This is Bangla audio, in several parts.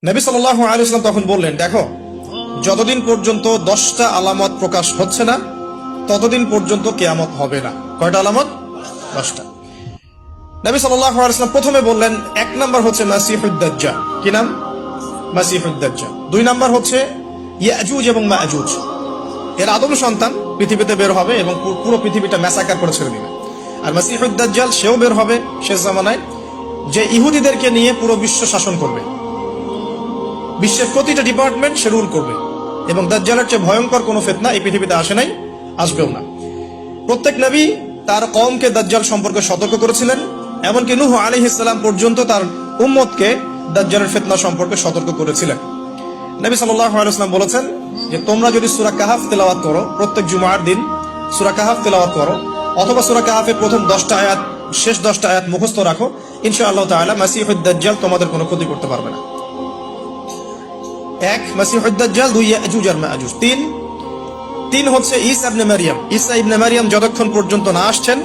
নবী সাল্লাল্লাহু আলাইহি ওয়াসাল্লাম তখন বললেন, দেখো, যতদিন পর্যন্ত 10টা আলামত প্রকাশ হচ্ছে না ততদিন পর্যন্ত কিয়ামত হবে না। কয়টা আলামত? 10টা। নবী সাল্লাল্লাহু আলাইহি ওয়াসাল্লাম প্রথমে বললেন, এক নাম্বার হচ্ছে মাসিহুদ দাজ্জাল। কি নাম? মাসিহুদ দাজ্জাল। দুই নাম্বার হচ্ছে ইয়াজুজ এবং মাজুজ। এর আদম সন্তান পৃথিবীতে বের হবে এবং পুরো পৃথিবীটা ম্যাসাকার করে ছেড়ে দিবে। আর মাসিহুদ দাজ্জাল সেও বের হবে শেষ জামানায়, যে ইহুদিদেরকে নিয়ে পুরো বিশ্ব শাসন করবে, বিশ্বের প্রতিটা ডিপার্টমেন্ট সে রুল করবে। এবং দাজ্জালের চেয়ে ভয়ঙ্কর কোনো ফিতনা এই পৃথিবীতে আসে নাই, আসবেও না। প্রত্যেক নবী তার কওমকে দাজ্জাল সম্পর্কে সতর্ক করেছিলেন, এমনকি নূহ আলাইহিস সালাম পর্যন্ত তার উম্মতকে দাজ্জালের ফিতনা সম্পর্কে সতর্ক করেছিলেন। নবী সাল্লাল্লাহু আলাইহি ওয়াসাল্লাম বলেছেন যে তোমরা যদি সূরা কাহাফ তেলাওয়াত করো, প্রত্যেক জুমার দিন সূরা কাহাফ তেলাওয়াত করো, অথবা সূরা কাহাফের প্রথম 10টা আয়াত, শেষ 10টা আয়াত মুখস্থ রাখো, ইনশাআল্লাহ তাআলা মাসিহুদ দাজ্জাল তোমাদের কোনো ক্ষতি করতে পারবে না। এক, মাসিহুদ দাজ্জাল। দুই, ইয়াজুজ আর মাজুজ। তিন হচ্ছে ঈসা ইবনে মারইয়াম। ঈসা ইবনে মারইয়াম যতক্ষণ পর্যন্ত না আসছেন,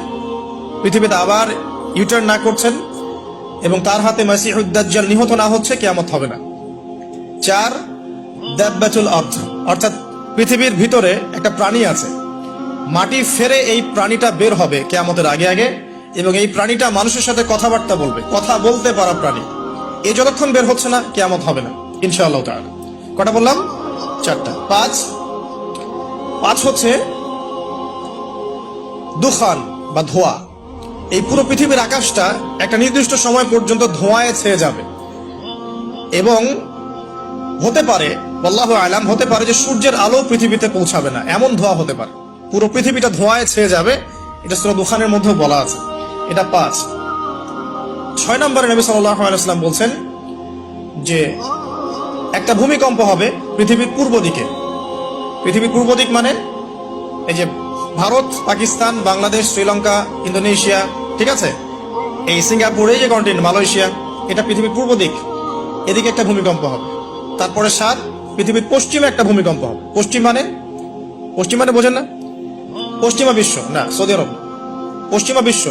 পৃথিবীতে আবার ইউটার্ন না করছেন এবং তার হাতে মাসিহুদ দাজ্জাল নিহত না হচ্ছে, কিয়ামত হবে না। চার, দাব্বাতুল আরদ, অর্থাৎ পৃথিবীর ভিতরে একটা প্রাণী আছে, মাটি ফেরে এই প্রাণীটা বের হবে কিয়ামতের আগে আগে, এবং এই প্রাণীটা মানুষের সাথে কথাবার্তা বলবে, কথা বলতে পারা প্রাণী। এই যতক্ষণ বের হচ্ছে না, কিয়ামত হবে না ইনশাআল্লাহ তাআলা। কটা বললাম? 4টা। পাঁচ হচ্ছে দুখান বা ধোঁয়া। এই পুরো পৃথিবীর আকাশটা একটা নির্দিষ্ট সময় পর্যন্ত ধোঁয়ায় ছেয়ে যাবে, এবং হতে পারে, আল্লাহু আলাম, হতে পারে যে সূর্যের আলো পৃথিবীতে পৌঁছাবে না, এমন ধোঁয়া হতে পারে। পুরো পৃথিবীটা ধোঁয়ায় ছেয়ে যাবে, এটা সূরা দুখানের মধ্যে বলা আছে। এটা 5। 6 নম্বরে নবী সাল্লাল্লাহু আলাইহি ওয়াসাল্লাম বলছেন যে একটা ভূমিকম্প হবে পৃথিবীর পূর্ব দিকে। পৃথিবীর পূর্ব দিক মানে এই যে ভারত, পাকিস্তান, বাংলাদেশ, শ্রীলঙ্কা, ইন্দোনেশিয়া, ঠিক আছে, এই সিঙ্গাপুর, এই যে কন্টিনেন্ট, মালয়েশিয়া, এটা পৃথিবীর পূর্ব দিক। এদিকে একটা ভূমিকম্প হবে। তারপরে 7, পৃথিবীর পশ্চিমে একটা ভূমিকম্প হবে। পশ্চিম মানে বোঝেন না? পশ্চিমা বিশ্ব না, সৌদি আরব, পশ্চিমা বিশ্ব,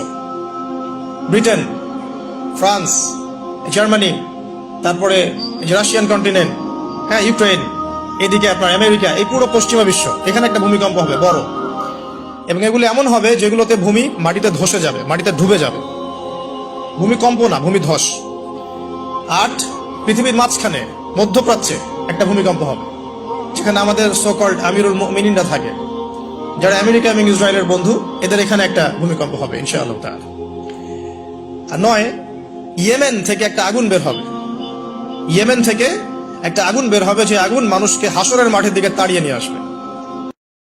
ব্রিটেন, ফ্রান্স, জার্মানি, তারপরে রাশিয়ান কন্টিনেন্ট, হ্যাঁ, ইউক্রেন, এদিকে আপনার আমেরিকা, এই পুরো পশ্চিমা বিশ্ব, এখানে একটা ভূমিকম্প হবে বড়। এবং এগুলো এমন হবে যেগুলোতে ভূমি মাটিতে ধসে যাবে, মাটিতে ডুবে যাবে। ভূমিকম্প না, ভূমিধস। 8, পৃথিবীর মাঝখানে মধ্যপ্রাচ্যে একটা ভূমিকম্প হবে, যেখানে আমাদের সো-কল্ড আমিরুল মুমিনিনরা থাকে, যারা আমেরিকা এবং ইসরায়েলের বন্ধু, এদের এখানে একটা ভূমিকম্প হবে ইনশাআল্লাহ তাআলা। আর 9, ইয়েমেন থেকে একটা আগুন বের হবে। ইয়েমেন থেকে একটা আগুন বের হবে, যে আগুন মানুষকে হাসরের মাঠের দিকে তাড়িয়ে নিয়ে আসবে।